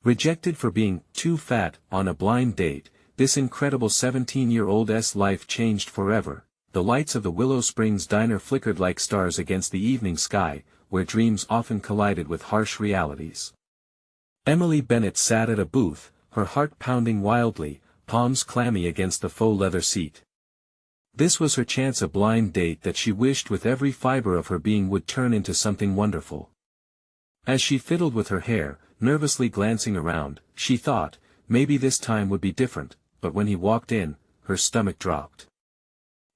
Rejected for being too fat on a blind date, this incredible 17-year-old's life changed forever. The lights of the Willow Springs diner flickered like stars against the evening sky, where dreams often collided with harsh realities. Emily Bennett sat at a booth, her heart pounding wildly, palms clammy against the faux leather seat. This was her chance, a blind date that she wished with every fiber of her being would turn into something wonderful. As she fiddled with her hair, nervously glancing around, she thought, maybe this time would be different, but when he walked in, her stomach dropped.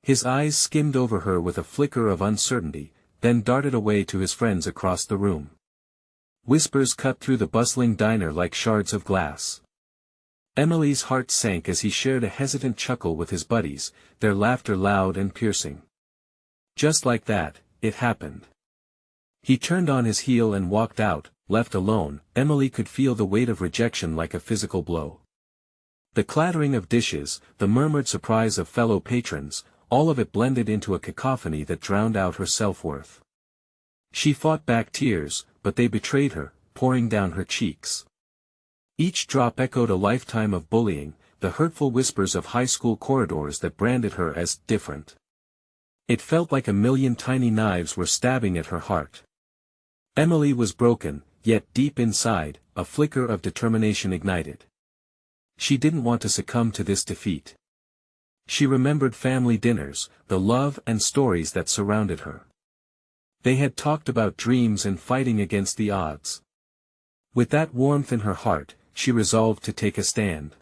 His eyes skimmed over her with a flicker of uncertainty, then darted away to his friends across the room. Whispers cut through the bustling diner like shards of glass. Emily's heart sank as he shared a hesitant chuckle with his buddies, their laughter loud and piercing. Just like that, it happened. He turned on his heel and walked out. Left alone, Emily could feel the weight of rejection like a physical blow. The clattering of dishes, the murmured surprise of fellow patrons, all of it blended into a cacophony that drowned out her self-worth. She fought back tears, but they betrayed her, pouring down her cheeks. Each drop echoed a lifetime of bullying, the hurtful whispers of high school corridors that branded her as different. It felt like a million tiny knives were stabbing at her heart. Emily was broken, yet deep inside, a flicker of determination ignited. She didn't want to succumb to this defeat. She remembered family dinners, the love and stories that surrounded her. They had talked about dreams and fighting against the odds. With that warmth in her heart, she resolved to take a stand.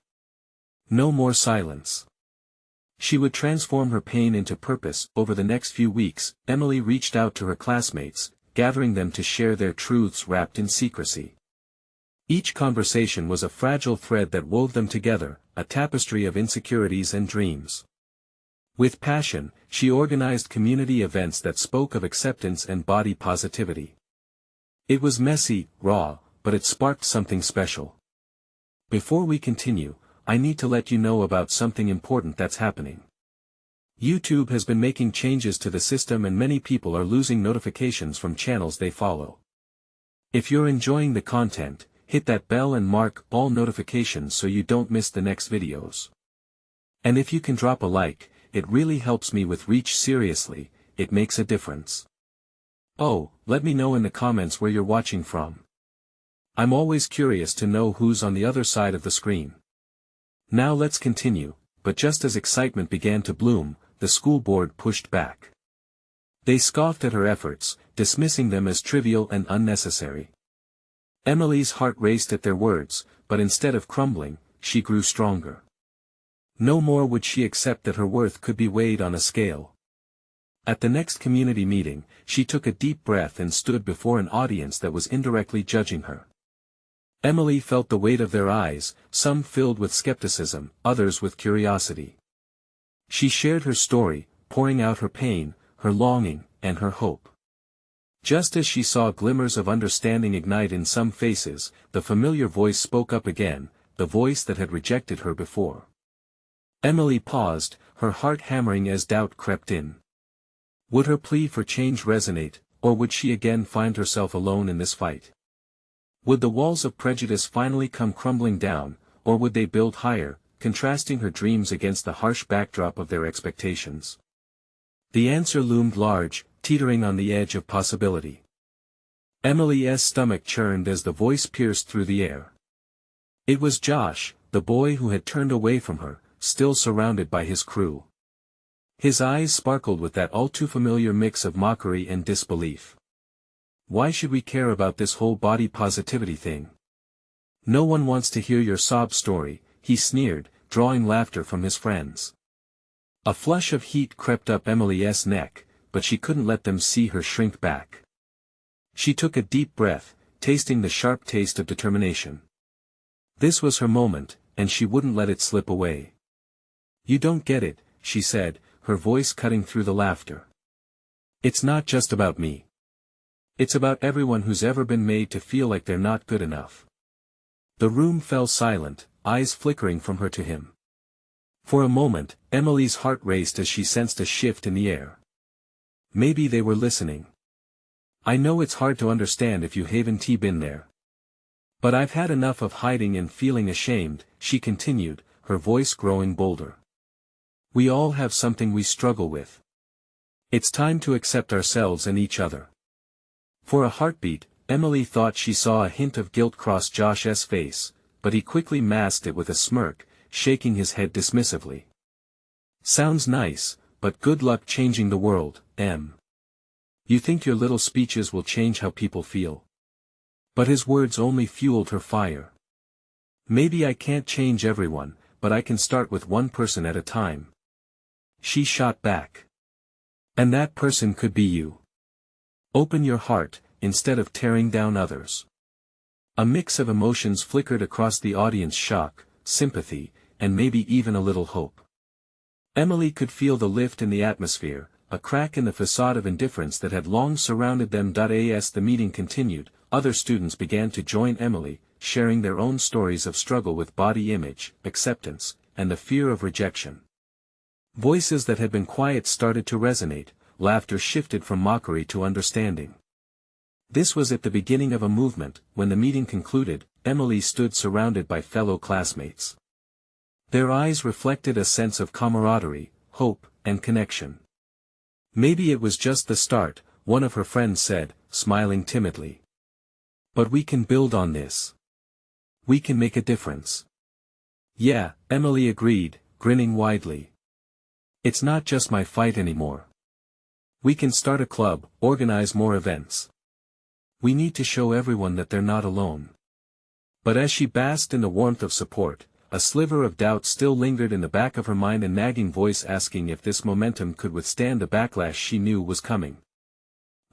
No more silence. She would transform her pain into purpose. Over the next few weeks, Emily reached out to her classmates, gathering them to share their truths wrapped in secrecy. Each conversation was a fragile thread that wove them together, a tapestry of insecurities and dreams. With passion, she organized community events that spoke of acceptance and body positivity. It was messy, raw, but it sparked something special. Before we continue, I need to let you know about something important that's happening. YouTube has been making changes to the system and many people are losing notifications from channels they follow. If you're enjoying the content, hit that bell and mark all notifications so you don't miss the next videos. And if you can drop a like, it really helps me with reach. Seriously, it makes a difference. Oh, let me know in the comments where you're watching from. I'm always curious to know who's on the other side of the screen. Now let's continue, but just as excitement began to bloom, the school board pushed back. They scoffed at her efforts, dismissing them as trivial and unnecessary. Emily's heart raced at their words, but instead of crumbling, she grew stronger. No more would she accept that her worth could be weighed on a scale. At the next community meeting, she took a deep breath and stood before an audience that was indirectly judging her. Emily felt the weight of their eyes, some filled with skepticism, others with curiosity. She shared her story, pouring out her pain, her longing, and her hope. Just as she saw glimmers of understanding ignite in some faces, the familiar voice spoke up again, the voice that had rejected her before. Emily paused, her heart hammering as doubt crept in. Would her plea for change resonate, or would she again find herself alone in this fight? Would the walls of prejudice finally come crumbling down, or would they build higher, contrasting her dreams against the harsh backdrop of their expectations? The answer loomed large, teetering on the edge of possibility. Emily's stomach churned as the voice pierced through the air. It was Josh, the boy who had turned away from her, still surrounded by his crew. His eyes sparkled with that all-too-familiar mix of mockery and disbelief. Why should we care about this whole body positivity thing? No one wants to hear your sob story, he sneered, drawing laughter from his friends. A flush of heat crept up Emily's neck, but she couldn't let them see her shrink back. She took a deep breath, tasting the sharp taste of determination. This was her moment, and she wouldn't let it slip away. You don't get it, she said, her voice cutting through the laughter. It's not just about me. It's about everyone who's ever been made to feel like they're not good enough. The room fell silent, eyes flickering from her to him. For a moment, Emily's heart raced as she sensed a shift in the air. Maybe they were listening. I know it's hard to understand if you haven't been there. But I've had enough of hiding and feeling ashamed, she continued, her voice growing bolder. We all have something we struggle with. It's time to accept ourselves and each other. For a heartbeat, Emily thought she saw a hint of guilt cross Josh's face, but he quickly masked it with a smirk, shaking his head dismissively. Sounds nice, but good luck changing the world, Em. You think your little speeches will change how people feel? But his words only fueled her fire. Maybe I can't change everyone, but I can start with one person at a time. She shot back. And that person could be you. Open your heart, instead of tearing down others. A mix of emotions flickered across the audience: shock, sympathy, and maybe even a little hope. Emily could feel the lift in the atmosphere, a crack in the facade of indifference that had long surrounded them. As the meeting continued, other students began to join Emily, sharing their own stories of struggle with body image, acceptance, and the fear of rejection. Voices that had been quiet started to resonate, laughter shifted from mockery to understanding. This was at the beginning of a movement. When the meeting concluded, Emily stood surrounded by fellow classmates. Their eyes reflected a sense of camaraderie, hope, and connection. Maybe it was just the start, one of her friends said, smiling timidly. But we can build on this. We can make a difference. Yeah, Emily agreed, grinning widely. It's not just my fight anymore. We can start a club, organize more events. We need to show everyone that they're not alone. But as she basked in the warmth of support, a sliver of doubt still lingered in the back of her mind, a nagging voice asking if this momentum could withstand the backlash she knew was coming.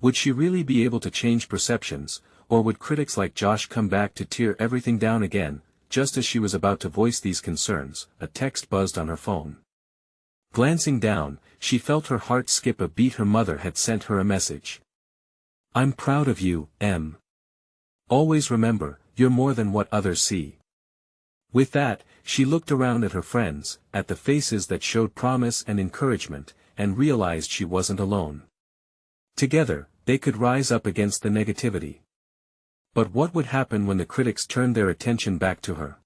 Would she really be able to change perceptions, or would critics like Josh come back to tear everything down again? Just as she was about to voice these concerns, a text buzzed on her phone. Glancing down, she felt her heart skip a beat. Her mother had sent her a message. I'm proud of you, Em. Always remember, you're more than what others see. With that, she looked around at her friends, at the faces that showed promise and encouragement, and realized she wasn't alone. Together, they could rise up against the negativity. But what would happen when the critics turned their attention back to her?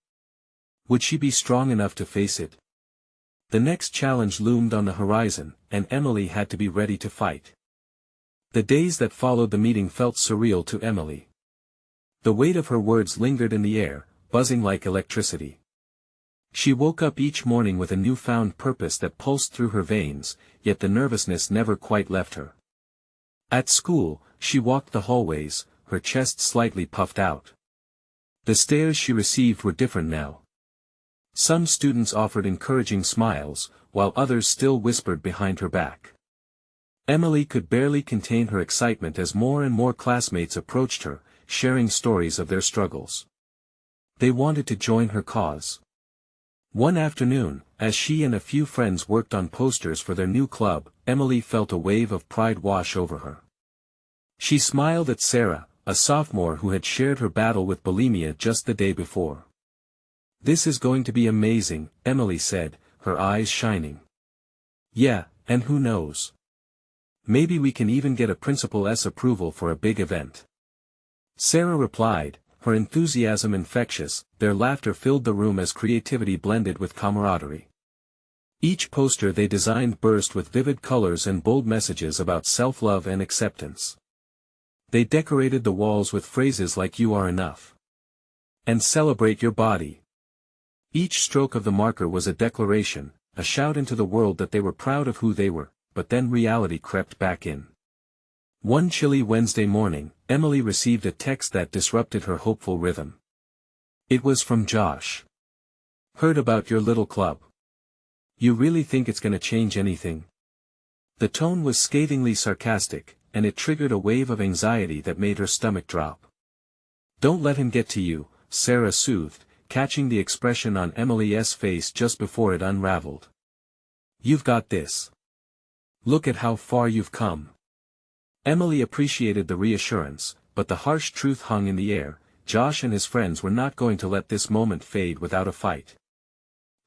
Would she be strong enough to face it? The next challenge loomed on the horizon, and Emily had to be ready to fight. The days that followed the meeting felt surreal to Emily. The weight of her words lingered in the air, buzzing like electricity. She woke up each morning with a newfound purpose that pulsed through her veins, yet the nervousness never quite left her. At school, she walked the hallways, her chest slightly puffed out. The stares she received were different now. Some students offered encouraging smiles, while others still whispered behind her back. Emily could barely contain her excitement as more and more classmates approached her, sharing stories of their struggles. They wanted to join her cause. One afternoon, as she and a few friends worked on posters for their new club, Emily felt a wave of pride wash over her. She smiled at Sarah, a sophomore who had shared her battle with bulimia just the day before. This is going to be amazing, Emily said, her eyes shining. Yeah, and who knows? Maybe we can even get a principal's approval for a big event. Sarah replied, her enthusiasm infectious. Their laughter filled the room as creativity blended with camaraderie. Each poster they designed burst with vivid colors and bold messages about self-love and acceptance. They decorated the walls with phrases like "You are enough" and "Celebrate your body." Each stroke of the marker was a declaration, a shout into the world that they were proud of who they were. But then reality crept back in. One chilly Wednesday morning, Emily received a text that disrupted her hopeful rhythm. It was from Josh. Heard about your little club. You really think it's gonna change anything? The tone was scathingly sarcastic, and it triggered a wave of anxiety that made her stomach drop. Don't let him get to you, Sarah soothed, catching the expression on Emily's face just before it unraveled. You've got this. Look at how far you've come. Emily appreciated the reassurance, but the harsh truth hung in the air. Josh and his friends were not going to let this moment fade without a fight.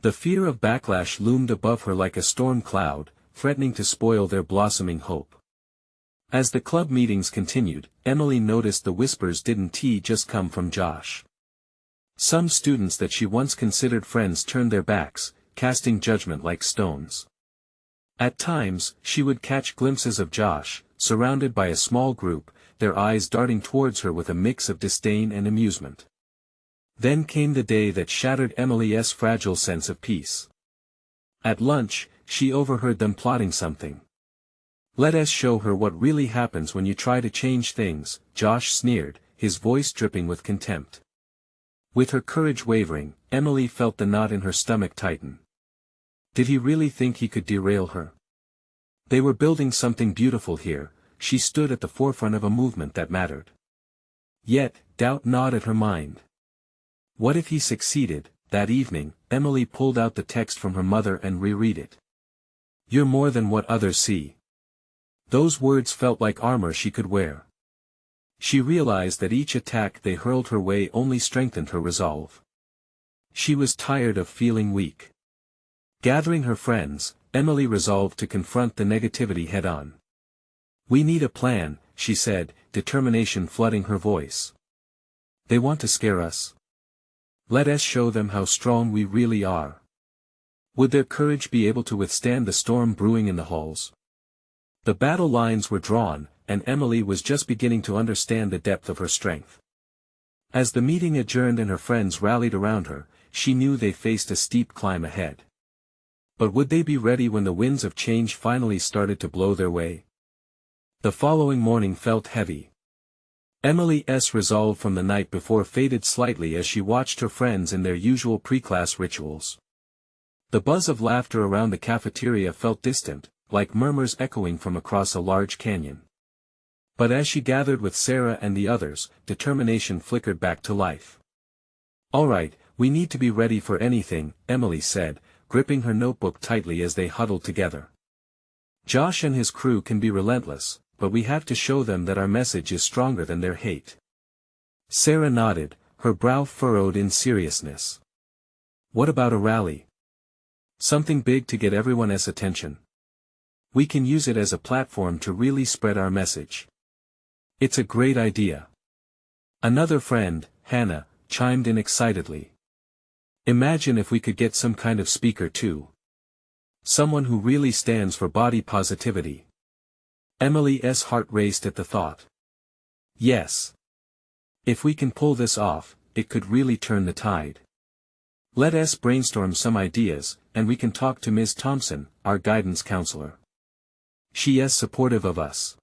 The fear of backlash loomed above her like a storm cloud, threatening to spoil their blossoming hope. As the club meetings continued, Emily noticed the whispers didn't just come from Josh. Some students that she once considered friends turned their backs, casting judgment like stones. At times, she would catch glimpses of Josh, surrounded by a small group, their eyes darting towards her with a mix of disdain and amusement. Then came the day that shattered Emily's fragile sense of peace. At lunch, she overheard them plotting something. "Let us show her what really happens when you try to change things," Josh sneered, his voice dripping with contempt. With her courage wavering, Emily felt the knot in her stomach tighten. Did he really think he could derail her? They were building something beautiful here, she stood at the forefront of a movement that mattered. Yet, doubt gnawed at her mind. What if he succeeded? That evening, Emily pulled out the text from her mother and reread it. "You're more than what others see." Those words felt like armor she could wear. She realized that each attack they hurled her way only strengthened her resolve. She was tired of feeling weak. Gathering her friends, Emily resolved to confront the negativity head-on. "We need a plan," she said, determination flooding her voice. "They want to scare us. Let us show them how strong we really are." Would their courage be able to withstand the storm brewing in the halls? The battle lines were drawn, and Emily was just beginning to understand the depth of her strength. As the meeting adjourned and her friends rallied around her, she knew they faced a steep climb ahead. But would they be ready when the winds of change finally started to blow their way? The following morning felt heavy. Emily's resolve from the night before faded slightly as she watched her friends in their usual pre-class rituals. The buzz of laughter around the cafeteria felt distant, like murmurs echoing from across a large canyon. But as she gathered with Sarah and the others, determination flickered back to life. "All right, we need to be ready for anything," Emily said, gripping her notebook tightly as they huddled together. "Josh and his crew can be relentless, but we have to show them that our message is stronger than their hate." Sarah nodded, her brow furrowed in seriousness. "What about a rally? Something big to get everyone's attention. We can use it as a platform to really spread our message." "It's a great idea." Another friend, Hannah, chimed in excitedly. "Imagine if we could get some kind of speaker too. Someone who really stands for body positivity." Emily's heart raced at the thought. Yes. If we can pull this off, it could really turn the tide. Let us brainstorm some ideas, and we can talk to Ms. Thompson, our guidance counselor. She is supportive of us.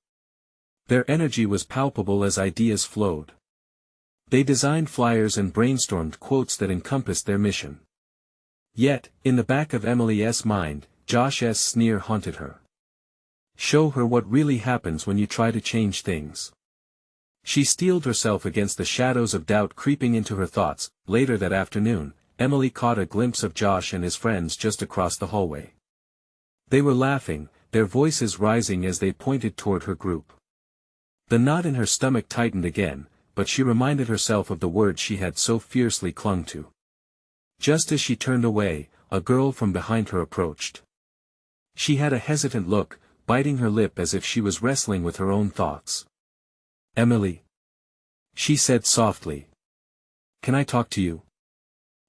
Their energy was palpable as ideas flowed. They designed flyers and brainstormed quotes that encompassed their mission. Yet, in the back of Emily's mind, Josh's sneer haunted her. Show her what really happens when you try to change things. She steeled herself against the shadows of doubt creeping into her thoughts. Later that afternoon, Emily caught a glimpse of Josh and his friends just across the hallway. They were laughing, their voices rising as they pointed toward her group. The knot in her stomach tightened again, but she reminded herself of the words she had so fiercely clung to. Just as she turned away, a girl from behind her approached. She had a hesitant look, biting her lip as if she was wrestling with her own thoughts. "Emily," she said softly. "Can I talk to you?"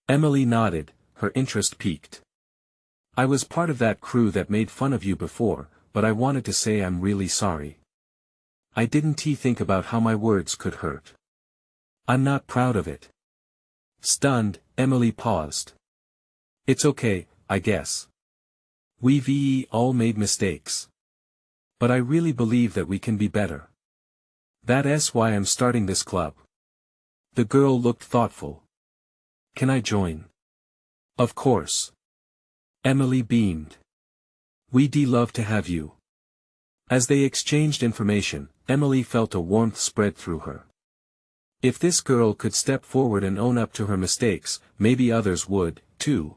Emily nodded, her interest piqued. "I was part of that crew that made fun of you before, but I wanted to say I'm really sorry. I didn't think about how my words could hurt. I'm not proud of it." Stunned, Emily paused. "It's okay, I guess. We've all made mistakes. But I really believe that we can be better. That's why I'm starting this club." The girl looked thoughtful. "Can I join?" "Of course." Emily beamed. "We'd love to have you." As they exchanged information, Emily felt a warmth spread through her. If this girl could step forward and own up to her mistakes, maybe others would, too.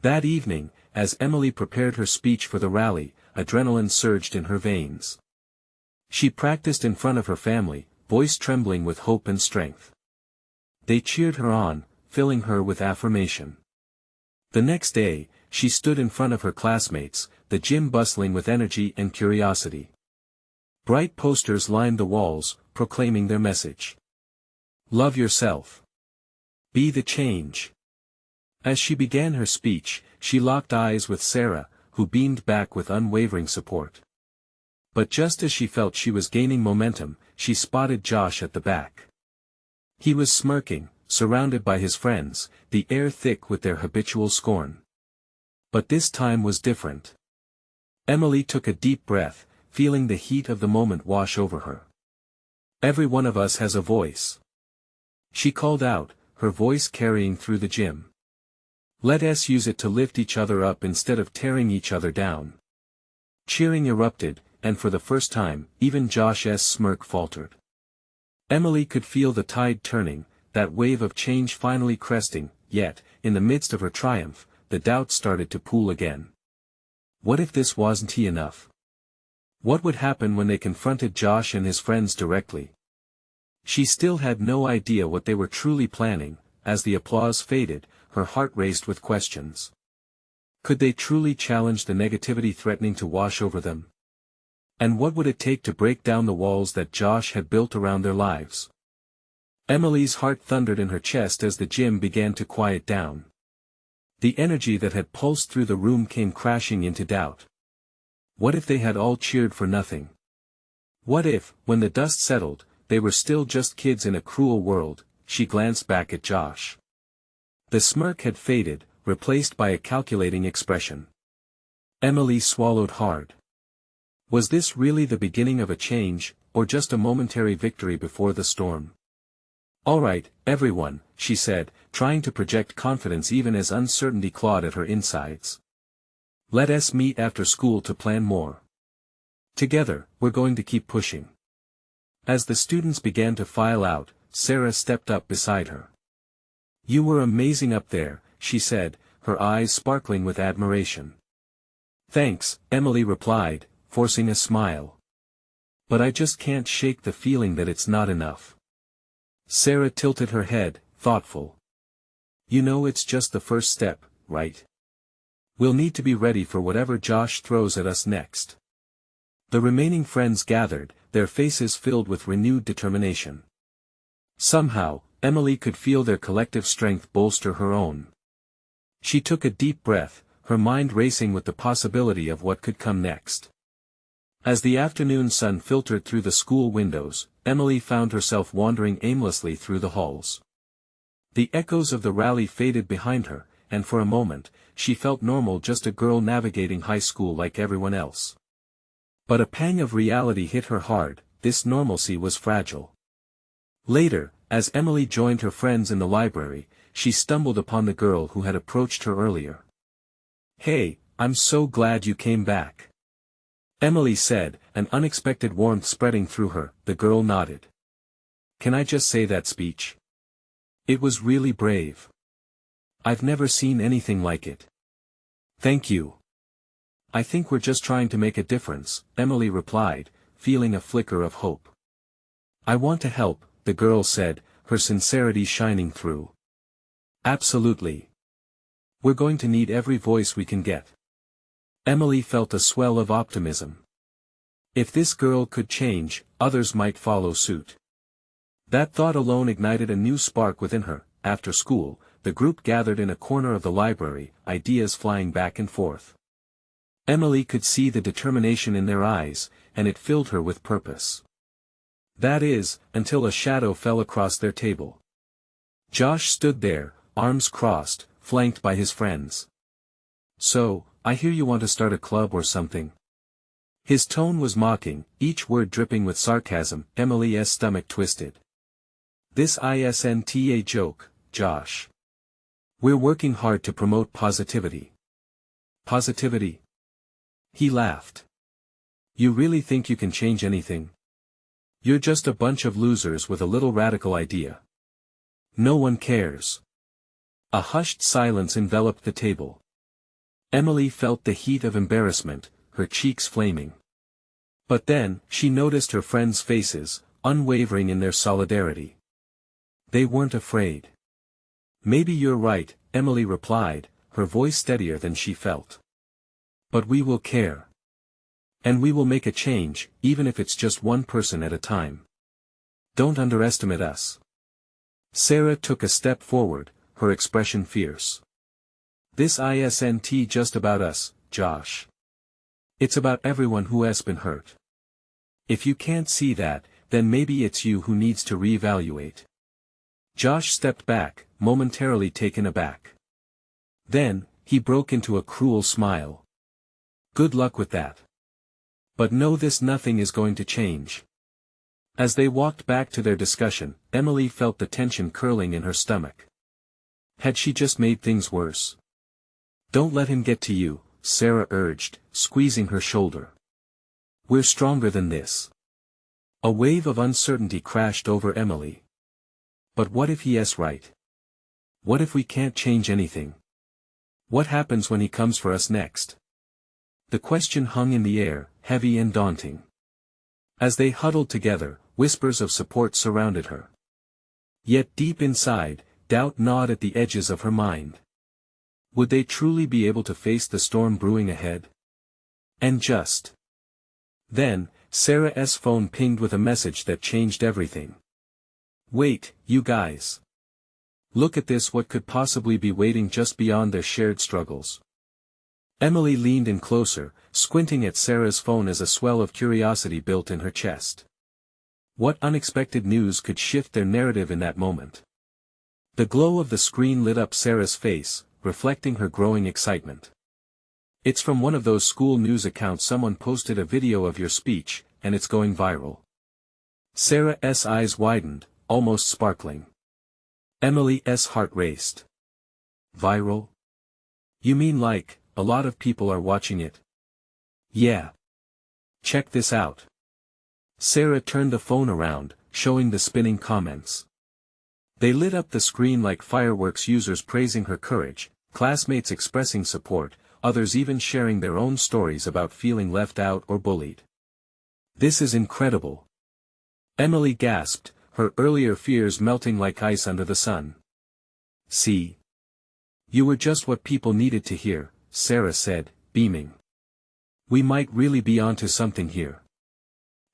That evening, as Emily prepared her speech for the rally, adrenaline surged in her veins. She practiced in front of her family, voice trembling with hope and strength. They cheered her on, filling her with affirmation. The next day, she stood in front of her classmates, the gym bustling with energy and curiosity. Bright posters lined the walls, proclaiming their message. Love yourself. Be the change. As she began her speech, she locked eyes with Sarah, who beamed back with unwavering support. But just as she felt she was gaining momentum, she spotted Josh at the back. He was smirking, surrounded by his friends, the air thick with their habitual scorn. But this time was different. Emily took a deep breath, feeling the heat of the moment wash over her. Every one of us has a voice. She called out, her voice carrying through the gym. Let us use it to lift each other up instead of tearing each other down. Cheering erupted, and for the first time, even Josh's smirk faltered. Emily could feel the tide turning, that wave of change finally cresting, yet, in the midst of her triumph, the doubt started to pool again. What if this wasn't enough? What would happen when they confronted Josh and his friends directly? She still had no idea what they were truly planning. As the applause faded, her heart raced with questions. Could they truly challenge the negativity threatening to wash over them? And what would it take to break down the walls that Josh had built around their lives? Emily's heart thundered in her chest as the gym began to quiet down. The energy that had pulsed through the room came crashing into doubt. What if they had all cheered for nothing? What if, when the dust settled, they were still just kids in a cruel world? She glanced back at Josh. The smirk had faded, replaced by a calculating expression. Emily swallowed hard. Was this really the beginning of a change, or just a momentary victory before the storm? All right, everyone, she said, trying to project confidence even as uncertainty clawed at her insides. Let us meet after school to plan more. Together, we're going to keep pushing. As the students began to file out, Sarah stepped up beside her. You were amazing up there, she said, her eyes sparkling with admiration. Thanks, Emily replied, forcing a smile. But I just can't shake the feeling that it's not enough. Sarah tilted her head, thoughtful. You know, it's just the first step, right? We'll need to be ready for whatever Josh throws at us next. The remaining friends gathered, their faces filled with renewed determination. Somehow, Emily could feel their collective strength bolster her own. She took a deep breath, her mind racing with the possibility of what could come next. As the afternoon sun filtered through the school windows, Emily found herself wandering aimlessly through the halls. The echoes of the rally faded behind her, and for a moment, she felt normal, just a girl navigating high school like everyone else. But a pang of reality hit her hard. This normalcy was fragile. Later, as Emily joined her friends in the library, she stumbled upon the girl who had approached her earlier. Hey, I'm so glad you came back. Emily said, an unexpected warmth spreading through her. The girl nodded. Can I just say that speech? It was really brave. I've never seen anything like it. Thank you. I think we're just trying to make a difference, Emily replied, feeling a flicker of hope. I want to help, the girl said, her sincerity shining through. Absolutely. We're going to need every voice we can get. Emily felt a swell of optimism. If this girl could change, others might follow suit. That thought alone ignited a new spark within her. After school, the group gathered in a corner of the library, ideas flying back and forth. Emily could see the determination in their eyes, and it filled her with purpose. That is, until a shadow fell across their table. Josh stood there, arms crossed, flanked by his friends. So, I hear you want to start a club or something. His tone was mocking, each word dripping with sarcasm. Emily's stomach twisted. This isn't a joke, Josh. We're working hard to promote positivity. Positivity? He laughed. You really think you can change anything? You're just a bunch of losers with a little radical idea. No one cares. A hushed silence enveloped the table. Emily felt the heat of embarrassment, her cheeks flaming. But then, she noticed her friends' faces, unwavering in their solidarity. They weren't afraid. Maybe you're right, Emily replied, her voice steadier than she felt. But we will care. And we will make a change, even if it's just one person at a time. Don't underestimate us. Sarah took a step forward, her expression fierce. This isn't just about us, Josh. It's about everyone who has been hurt. If you can't see that, then maybe it's you who needs to reevaluate. Josh stepped back, momentarily taken aback. Then, he broke into a cruel smile. Good luck with that. But know this: nothing is going to change. As they walked back to their discussion, Emily felt the tension curling in her stomach. Had she just made things worse? Don't let him get to you, Sarah urged, squeezing her shoulder. We're stronger than this. A wave of uncertainty crashed over Emily. But what if he's right? What if we can't change anything? What happens when he comes for us next? The question hung in the air, heavy and daunting. As they huddled together, whispers of support surrounded her. Yet deep inside, doubt gnawed at the edges of her mind. Would they truly be able to face the storm brewing ahead? And just then, Sarah's phone pinged with a message that changed everything. Wait, you guys. Look at this. What could possibly be waiting just beyond their shared struggles? Emily leaned in closer, squinting at Sarah's phone as a swell of curiosity built in her chest. What unexpected news could shift their narrative in that moment? The glow of the screen lit up Sarah's face, reflecting her growing excitement. It's from one of those school news accounts. Someone posted a video of your speech, and it's going viral. Sarah's eyes widened, almost sparkling. Emily's heart raced. Viral? You mean like, a lot of people are watching it? Yeah. Check this out. Sarah turned the phone around, showing the spinning comments. They lit up the screen like fireworks, users praising her courage, classmates expressing support, others even sharing their own stories about feeling left out or bullied. This is incredible. Emily gasped, her earlier fears melting like ice under the sun. See? You were just what people needed to hear, Sarah said, beaming. We might really be onto something here.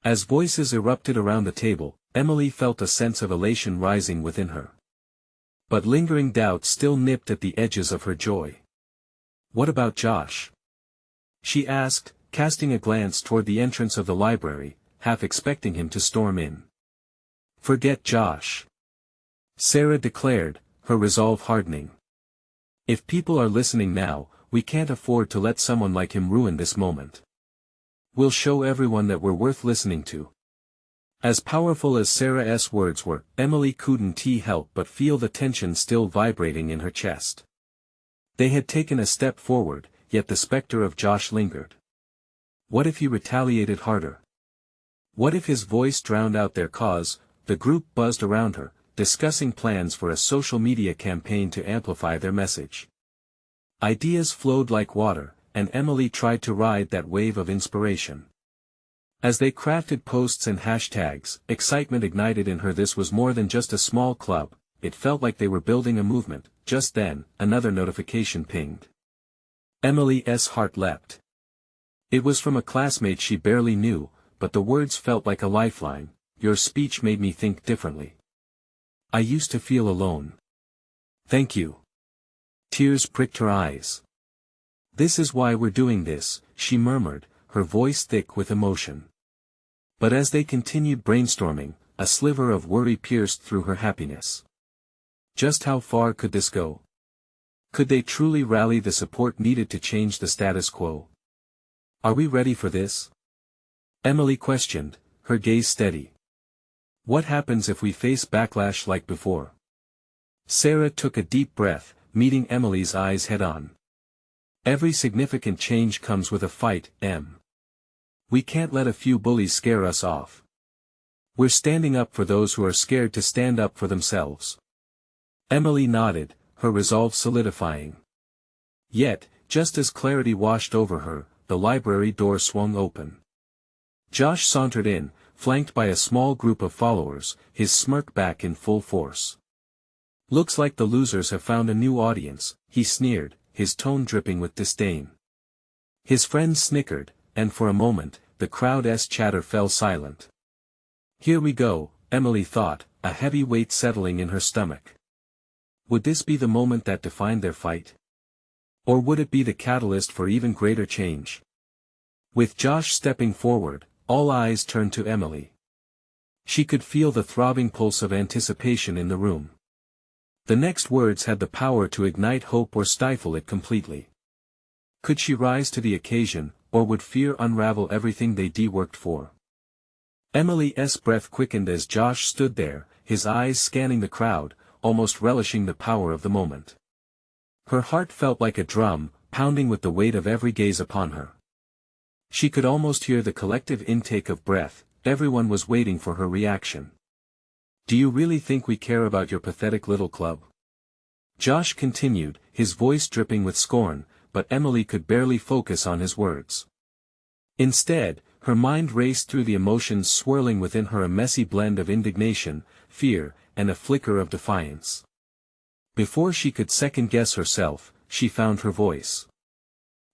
As voices erupted around the table, Emily felt a sense of elation rising within her. But lingering doubt still nipped at the edges of her joy. What about Josh? She asked, casting a glance toward the entrance of the library, half expecting him to storm in. Forget Josh. Sarah declared, her resolve hardening. If people are listening now, we can't afford to let someone like him ruin this moment. We'll show everyone that we're worth listening to. As powerful as Sarah's words were, Emily couldn't help but feel the tension still vibrating in her chest. They had taken a step forward, yet the specter of Josh lingered. What if he retaliated harder? What if his voice drowned out their cause? The group buzzed around her, discussing plans for a social media campaign to amplify their message. Ideas flowed like water, and Emily tried to ride that wave of inspiration. As they crafted posts and hashtags, excitement ignited in her. This was more than just a small club, it felt like they were building a movement. Just then, another notification pinged. Emily's heart leapt. It was from a classmate she barely knew, but the words felt like a lifeline. Your speech made me think differently. I used to feel alone. Thank you. Tears pricked her eyes. This is why we're doing this, she murmured, her voice thick with emotion. But as they continued brainstorming, a sliver of worry pierced through her happiness. Just how far could this go? Could they truly rally the support needed to change the status quo? Are we ready for this? Emily questioned, her gaze steady. What happens if we face backlash like before? Sarah took a deep breath, meeting Emily's eyes head-on. Every significant change comes with a fight, Em. We can't let a few bullies scare us off. We're standing up for those who are scared to stand up for themselves. Emily nodded, her resolve solidifying. Yet, just as clarity washed over her, the library door swung open. Josh sauntered in, flanked by a small group of followers, his smirk back in full force. Looks like the losers have found a new audience, he sneered, his tone dripping with disdain. His friends snickered, and for a moment, the crowd's chatter fell silent. Here we go, Emily thought, a heavy weight settling in her stomach. Would this be the moment that defined their fight? Or would it be the catalyst for even greater change? With Josh stepping forward, all eyes turned to Emily. She could feel the throbbing pulse of anticipation in the room. The next words had the power to ignite hope or stifle it completely. Could she rise to the occasion, or would fear unravel everything they worked for? Emily's breath quickened as Josh stood there, his eyes scanning the crowd, almost relishing the power of the moment. Her heart felt like a drum, pounding with the weight of every gaze upon her. She could almost hear the collective intake of breath. Everyone was waiting for her reaction. "Do you really think we care about your pathetic little club?" Josh continued, his voice dripping with scorn, but Emily could barely focus on his words. Instead, her mind raced through the emotions swirling within her, a messy blend of indignation, fear, and a flicker of defiance. Before she could second-guess herself, she found her voice.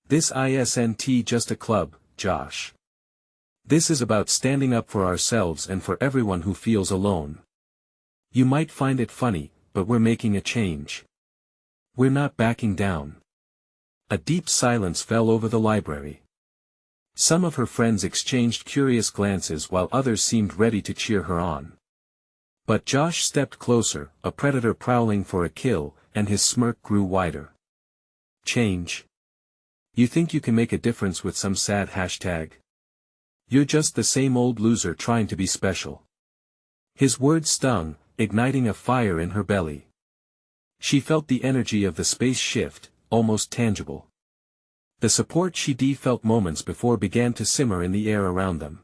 "This isn't just a club, Josh. This is about standing up for ourselves and for everyone who feels alone. You might find it funny, but we're making a change. We're not backing down." A deep silence fell over the library. Some of her friends exchanged curious glances while others seemed ready to cheer her on. But Josh stepped closer, a predator prowling for a kill, and his smirk grew wider. "Change? You think you can make a difference with some sad hashtag? You're just the same old loser trying to be special." His words stung, igniting a fire in her belly. She felt the energy of the space shift, almost tangible. The support she felt moments before began to simmer in the air around them.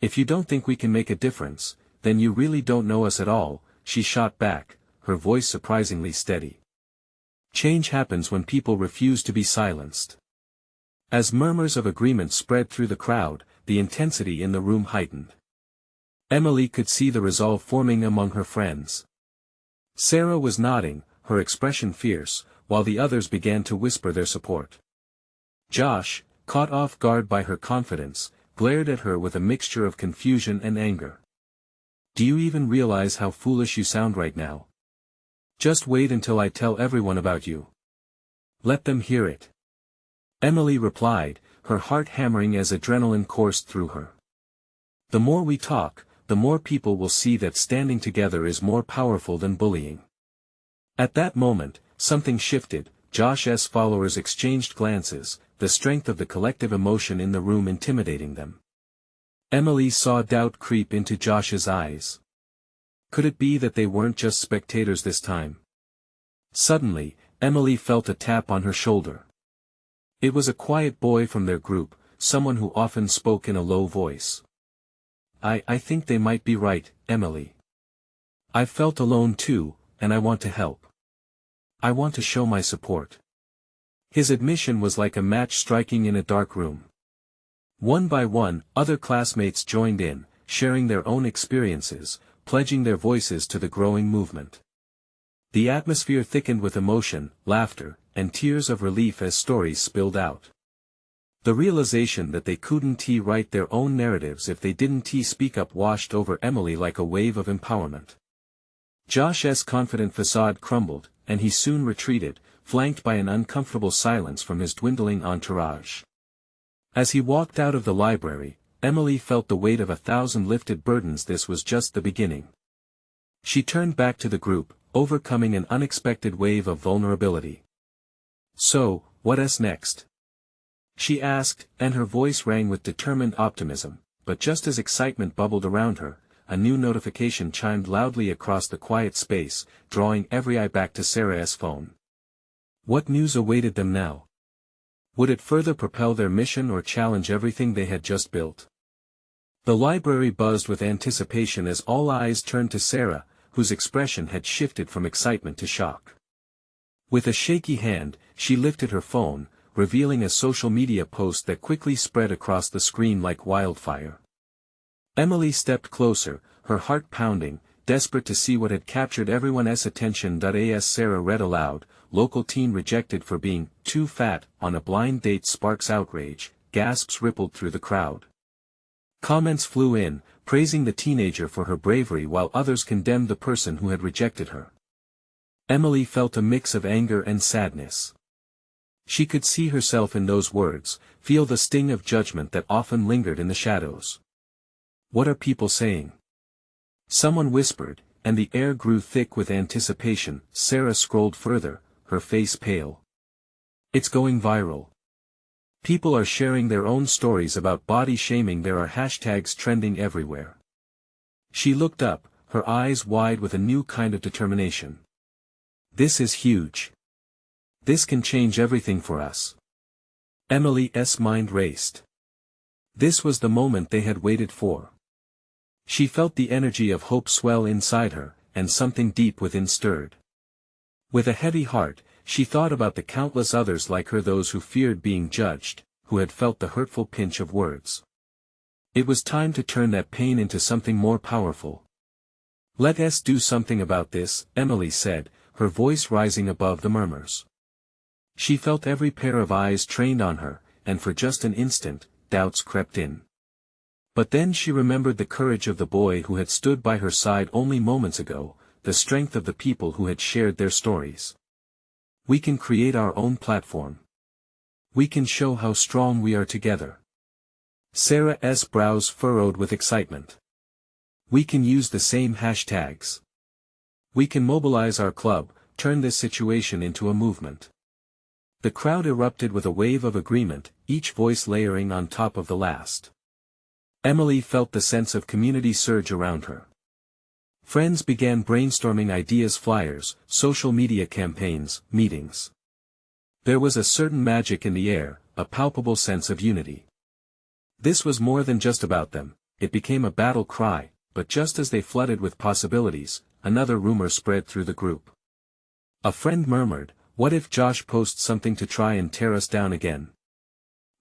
"If you don't think we can make a difference, then you really don't know us at all," she shot back, her voice surprisingly steady. "Change happens when people refuse to be silenced." As murmurs of agreement spread through the crowd, the intensity in the room heightened. Emily could see the resolve forming among her friends. Sarah was nodding, her expression fierce, while the others began to whisper their support. Josh, caught off guard by her confidence, glared at her with a mixture of confusion and anger. "Do you even realize how foolish you sound right now? Just wait until I tell everyone about you. Let them hear it." Emily replied, her heart hammering as adrenaline coursed through her. "The more we talk, the more people will see that standing together is more powerful than bullying." At that moment, something shifted. Josh's followers exchanged glances, the strength of the collective emotion in the room intimidating them. Emily saw doubt creep into Josh's eyes. Could it be that they weren't just spectators this time? Suddenly, Emily felt a tap on her shoulder. It was a quiet boy from their group, someone who often spoke in a low voice. I think they might be right, Emily. I've felt alone too, and I want to help. I want to show my support." His admission was like a match striking in a dark room. One by one, other classmates joined in, sharing their own experiences, pledging their voices to the growing movement. The atmosphere thickened with emotion, laughter, and tears of relief as stories spilled out. The realization that they couldn't write their own narratives if they didn't speak up washed over Emily like a wave of empowerment. Josh's confident facade crumbled, and he soon retreated, flanked by an uncomfortable silence from his dwindling entourage. As he walked out of the library, Emily felt the weight of 1,000 lifted burdens. This was just the beginning. She turned back to the group, overcoming an unexpected wave of vulnerability. "So, what's next?" she asked, and her voice rang with determined optimism, but just as excitement bubbled around her, a new notification chimed loudly across the quiet space, drawing every eye back to Sarah's phone. What news awaited them now? Would it further propel their mission or challenge everything they had just built? The library buzzed with anticipation as all eyes turned to Sarah, whose expression had shifted from excitement to shock. With a shaky hand, she lifted her phone, revealing a social media post that quickly spread across the screen like wildfire. Emily stepped closer, her heart pounding, desperate to see what had captured everyone's attention. As Sarah read aloud, "Local teen rejected for being too fat on a blind date sparks outrage," gasps rippled through the crowd. Comments flew in, praising the teenager for her bravery while others condemned the person who had rejected her. Emily felt a mix of anger and sadness. She could see herself in those words, feel the sting of judgment that often lingered in the shadows. "What are people saying?" someone whispered, and the air grew thick with anticipation. Sarah scrolled further, her face pale. "It's going viral. People are sharing their own stories about body shaming. There are hashtags trending everywhere." She looked up, her eyes wide with a new kind of determination. "This is huge. This can change everything for us." Emily's mind raced. This was the moment they had waited for. She felt the energy of hope swell inside her, and something deep within stirred. With a heavy heart, she thought about the countless others like her, those who feared being judged, who had felt the hurtful pinch of words. It was time to turn that pain into something more powerful. "Let us do something about this," Emily said, her voice rising above the murmurs. She felt every pair of eyes trained on her, and for just an instant, doubts crept in. But then she remembered the courage of the boy who had stood by her side only moments ago, the strength of the people who had shared their stories. "We can create our own platform. We can show how strong we are together." Sarah's brows furrowed with excitement. "We can use the same hashtags. We can mobilize our club, turn this situation into a movement." The crowd erupted with a wave of agreement, each voice layering on top of the last. Emily felt the sense of community surge around her. Friends began brainstorming ideas, flyers, social media campaigns, meetings. There was a certain magic in the air, a palpable sense of unity. This was more than just about them, it became a battle cry, but just as they flooded with possibilities, another rumor spread through the group. A friend murmured, "What if Josh posts something to try and tear us down again?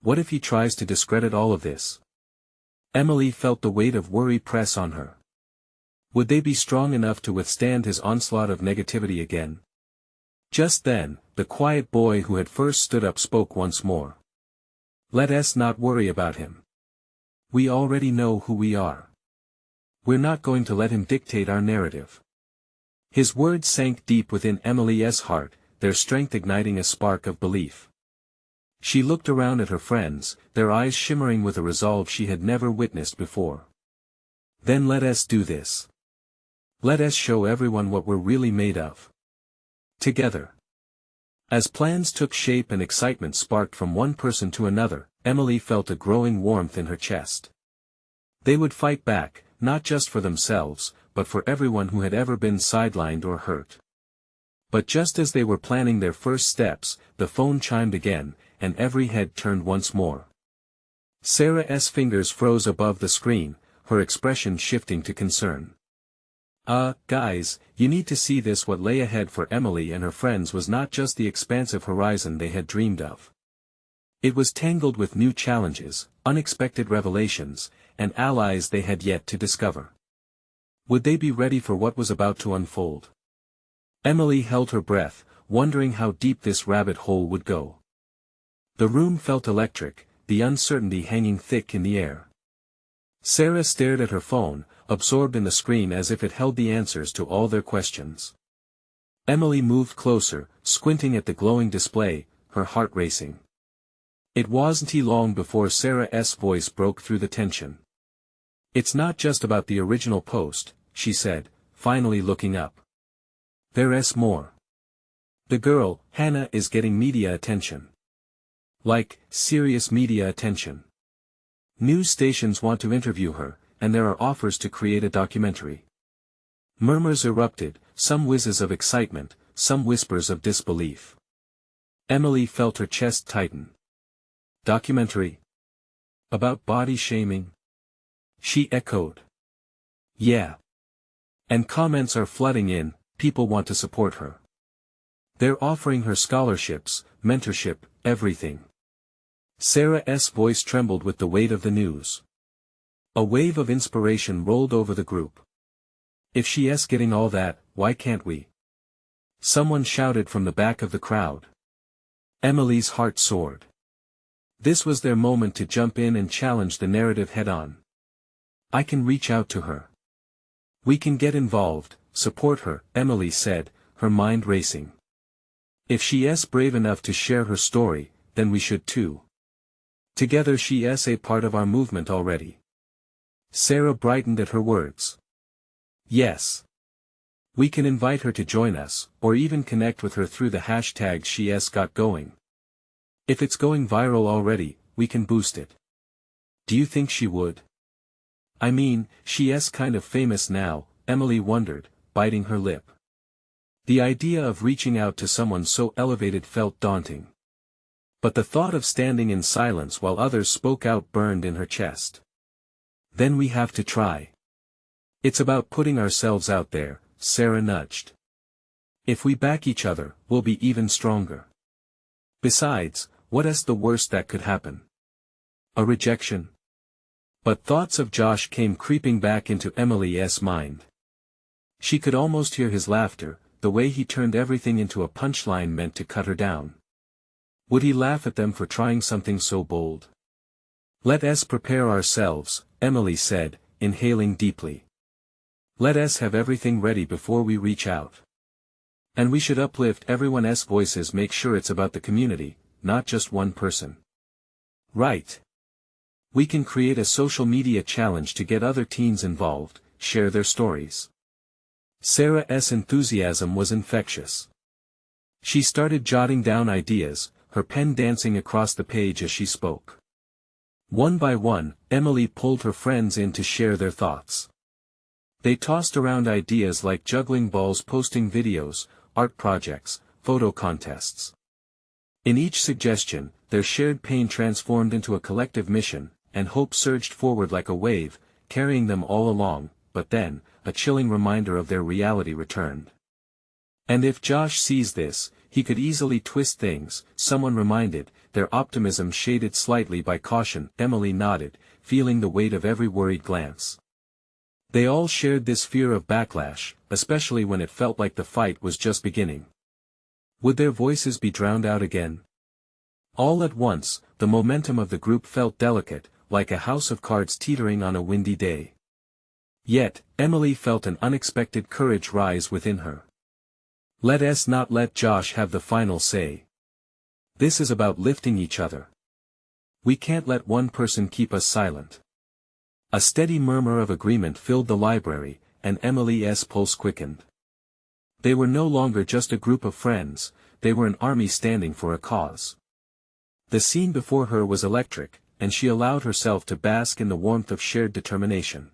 What if he tries to discredit all of this?" Emily felt the weight of worry press on her. Would they be strong enough to withstand his onslaught of negativity again? Just then, the quiet boy who had first stood up spoke once more. "Let us not worry about him. We already know who we are. We're not going to let him dictate our narrative." His words sank deep within Emily's heart, their strength igniting a spark of belief. She looked around at her friends, their eyes shimmering with a resolve she had never witnessed before. "Then let us do this. Let us show everyone what we're really made of. Together." As plans took shape and excitement sparked from one person to another, Emily felt a growing warmth in her chest. They would fight back, not just for themselves, but for everyone who had ever been sidelined or hurt. But just as they were planning their first steps, the phone chimed again, and every head turned once more. Sarah's fingers froze above the screen, her expression shifting to concern. Guys, you need to see this." What lay ahead for Emily and her friends was not just the expansive horizon they had dreamed of. It was tangled with new challenges, unexpected revelations, and allies they had yet to discover. Would they be ready for what was about to unfold? Emily held her breath, wondering how deep this rabbit hole would go. The room felt electric, the uncertainty hanging thick in the air. Sarah stared at her phone, absorbed in the screen as if it held the answers to all their questions. Emily moved closer, squinting at the glowing display, her heart racing. It wasn't long before Sarah's voice broke through the tension. "It's not just about the original post," she said, finally looking up. "There's more. The girl, Hannah, is getting media attention. Like, serious media attention. News stations want to interview her, and there are offers to create a documentary." Murmurs erupted, some whizzes of excitement, some whispers of disbelief. Emily felt her chest tighten. "Documentary? About body shaming?" she echoed. "Yeah. And comments are flooding in, people want to support her. They're offering her scholarships, mentorship, everything." Sarah's voice trembled with the weight of the news. A wave of inspiration rolled over the group. "If she's getting all that, why can't we?" someone shouted from the back of the crowd. Emily's heart soared. This was their moment to jump in and challenge the narrative head-on. I can reach out to her. We can get involved, support her, Emily said, her mind racing. If she's brave enough to share her story, then we should too. Together she's a part of our movement already. Sarah brightened at her words. Yes. We can invite her to join us, or even connect with her through the hashtag she's got going. If it's going viral already, we can boost it. Do you think she would? I mean, she's kind of famous now, Emily wondered, biting her lip. The idea of reaching out to someone so elevated felt daunting. But the thought of standing in silence while others spoke out burned in her chest. Then we have to try. It's about putting ourselves out there, Sarah nudged. If we back each other, we'll be even stronger. Besides, what's the worst that could happen? A rejection? But thoughts of Josh came creeping back into Emily's mind. She could almost hear his laughter, the way he turned everything into a punchline meant to cut her down. Would he laugh at them for trying something so bold? Let us prepare ourselves, Emily said, inhaling deeply. Let us have everything ready before we reach out. And we should uplift everyone's voices, make sure it's about the community, not just one person. Right. We can create a social media challenge to get other teens involved, share their stories. Sarah's enthusiasm was infectious. She started jotting down ideas, her pen dancing across the page as she spoke. One by one, Emily pulled her friends in to share their thoughts. They tossed around ideas like juggling balls, posting videos, art projects, photo contests. In each suggestion, their shared pain transformed into a collective mission, and hope surged forward like a wave, carrying them all along, but then, a chilling reminder of their reality returned. And if Josh sees this, he could easily twist things, someone reminded, their optimism shaded slightly by caution. Emily nodded, feeling the weight of every worried glance. They all shared this fear of backlash, especially when it felt like the fight was just beginning. Would their voices be drowned out again? All at once, the momentum of the group felt delicate, like a house of cards teetering on a windy day. Yet, Emily felt an unexpected courage rise within her. Let us not let Josh have the final say. This is about lifting each other. We can't let one person keep us silent. A steady murmur of agreement filled the library, and Emily's pulse quickened. They were no longer just a group of friends, they were an army standing for a cause. The scene before her was electric, and she allowed herself to bask in the warmth of shared determination.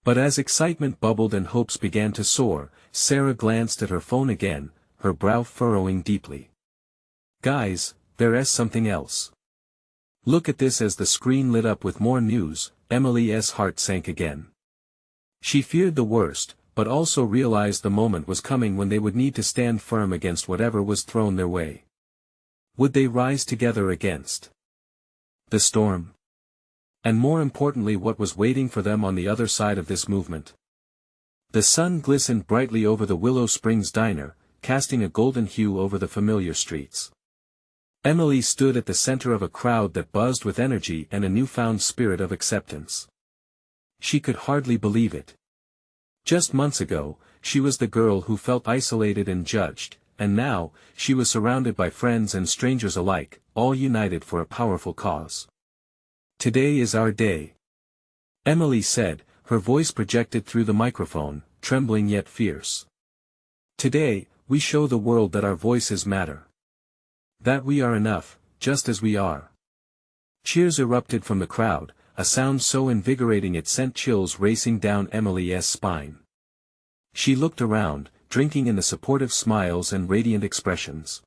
But as excitement bubbled and hopes began to soar, Sarah glanced at her phone again, her brow furrowing deeply. Guys, there's something else. Look at this. As the screen lit up with more news, Emily's heart sank again. She feared the worst, but also realized the moment was coming when they would need to stand firm against whatever was thrown their way. Would they rise together against the storm? And more importantly, what was waiting for them on the other side of this movement? The sun glistened brightly over the Willow Springs diner, casting a golden hue over the familiar streets. Emily stood at the center of a crowd that buzzed with energy and a newfound spirit of acceptance. She could hardly believe it. Just months ago, she was the girl who felt isolated and judged, and now, she was surrounded by friends and strangers alike, all united for a powerful cause. Today is our day. Emily said, her voice projected through the microphone, trembling yet fierce. Today, we show the world that our voices matter. That we are enough, just as we are. Cheers erupted from the crowd, a sound so invigorating it sent chills racing down Emily's spine. She looked around, drinking in the supportive smiles and radiant expressions.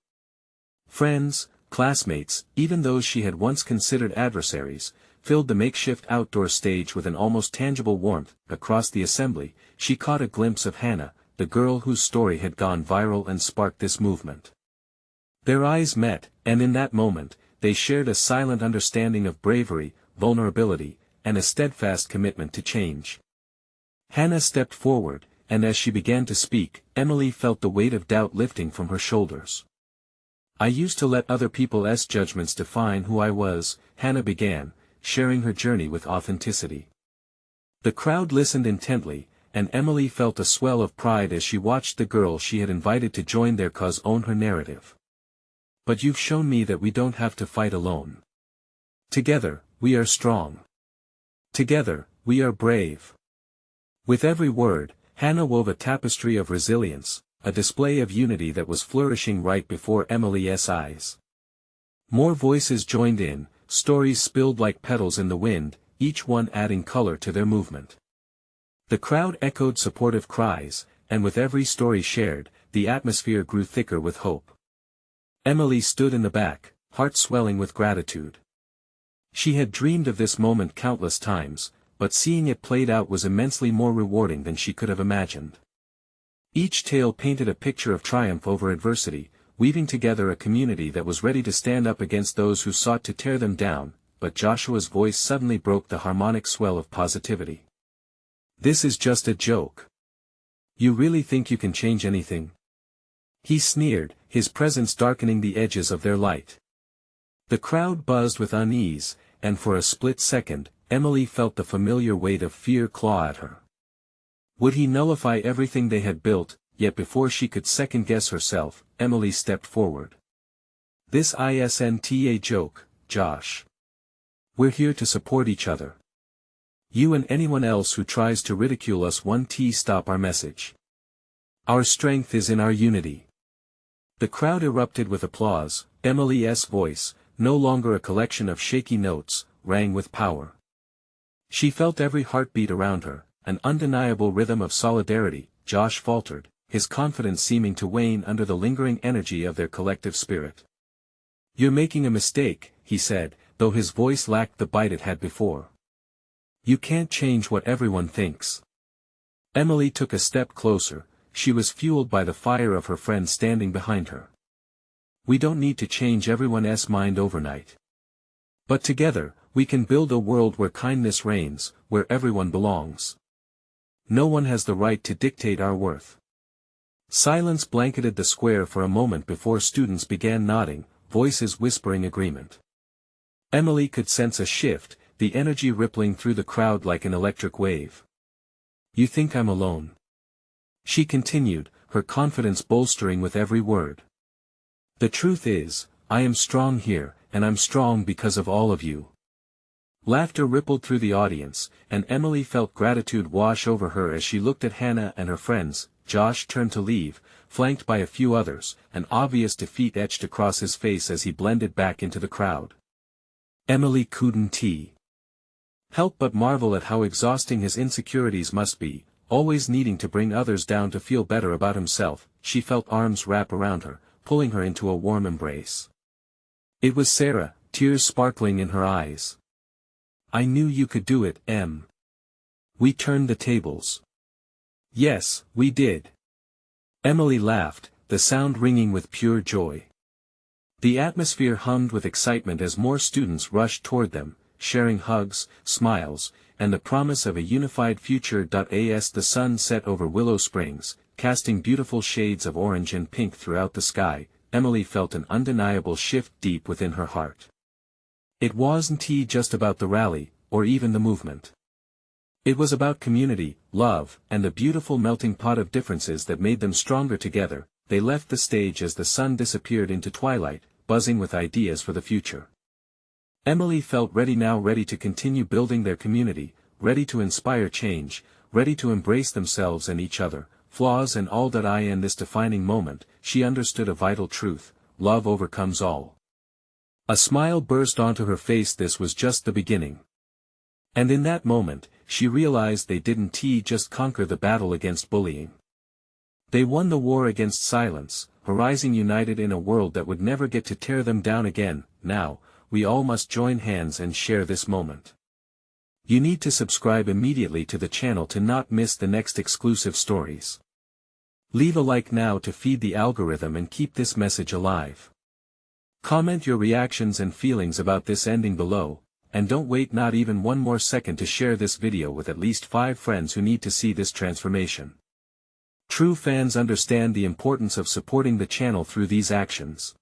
Friends, classmates, even those she had once considered adversaries, filled the makeshift outdoor stage with an almost tangible warmth. Across the assembly, she caught a glimpse of Hannah, the girl whose story had gone viral and sparked this movement. Their eyes met, and in that moment, they shared a silent understanding of bravery, vulnerability, and a steadfast commitment to change. Hannah stepped forward, and as she began to speak, Emily felt the weight of doubt lifting from her shoulders. I used to let other people's judgments define who I was, Hannah began, sharing her journey with authenticity. The crowd listened intently, and Emily felt a swell of pride as she watched the girl she had invited to join their cause own her narrative. But you've shown me that we don't have to fight alone. Together, we are strong. Together, we are brave. With every word, Hannah wove a tapestry of resilience, a display of unity that was flourishing right before Emily's eyes. More voices joined in, stories spilled like petals in the wind, each one adding color to their movement. The crowd echoed supportive cries, and with every story shared, the atmosphere grew thicker with hope. Emily stood in the back, heart swelling with gratitude. She had dreamed of this moment countless times, but seeing it played out was immensely more rewarding than she could have imagined. Each tale painted a picture of triumph over adversity, weaving together a community that was ready to stand up against those who sought to tear them down, but Joshua's voice suddenly broke the harmonic swell of positivity. This is just a joke. You really think you can change anything? He sneered, his presence darkening the edges of their light. The crowd buzzed with unease, and for a split second, Emily felt the familiar weight of fear claw at her. Would he nullify everything they had built? Yet before she could second-guess herself, Emily stepped forward. This isn't a joke, Josh. We're here to support each other. You and anyone else who tries to ridicule us won't stop our message. Our strength is in our unity. The crowd erupted with applause. Emily's voice, no longer a collection of shaky notes, rang with power. She felt every heartbeat around her, an undeniable rhythm of solidarity. Josh faltered, his confidence seeming to wane under the lingering energy of their collective spirit. You're making a mistake, he said, though his voice lacked the bite it had before. You can't change what everyone thinks. Emily took a step closer. She was fueled by the fire of her friend standing behind her. We don't need to change everyone's mind overnight. But together, we can build a world where kindness reigns, where everyone belongs. No one has the right to dictate our worth. Silence blanketed the square for a moment before students began nodding, voices whispering agreement. Emily could sense a shift, the energy rippling through the crowd like an electric wave. You think I'm alone? She continued, her confidence bolstering with every word. The truth is, I am strong here, and I'm strong because of all of you. Laughter rippled through the audience, and Emily felt gratitude wash over her as she looked at Hannah and her friends. Josh turned to leave, flanked by a few others, an obvious defeat etched across his face as he blended back into the crowd. Emily couldn't help but marvel at how exhausting his insecurities must be, always needing to bring others down to feel better about himself. She felt arms wrap around her, pulling her into a warm embrace. It was Sarah, tears sparkling in her eyes. I knew you could do it, Em. We turned the tables. Yes, we did. Emily laughed, the sound ringing with pure joy. The atmosphere hummed with excitement as more students rushed toward them, sharing hugs, smiles, and the promise of a unified future. As the sun set over Willow Springs, casting beautiful shades of orange and pink throughout the sky, Emily felt an undeniable shift deep within her heart. It wasn't just about the rally, or even the movement. It was about community, love, and the beautiful melting pot of differences that made them stronger together. They left the stage as the sun disappeared into twilight, buzzing with ideas for the future. Emily felt ready now, ready to continue building their community, ready to inspire change, ready to embrace themselves and each other, flaws and all. In this defining moment, she understood a vital truth: love overcomes all. A smile burst onto her face. This was just the beginning. And in that moment, she realized they didn't just conquer the battle against bullying. They won the war against silence, rising united in a world that would never get to tear them down again. Now, we all must join hands and share this moment. You need to subscribe immediately to the channel to not miss the next exclusive stories. Leave a like now to feed the algorithm and keep this message alive. Comment your reactions and feelings about this ending below, and don't wait not even one more second to share this video with at least 5 friends who need to see this transformation. True fans understand the importance of supporting the channel through these actions.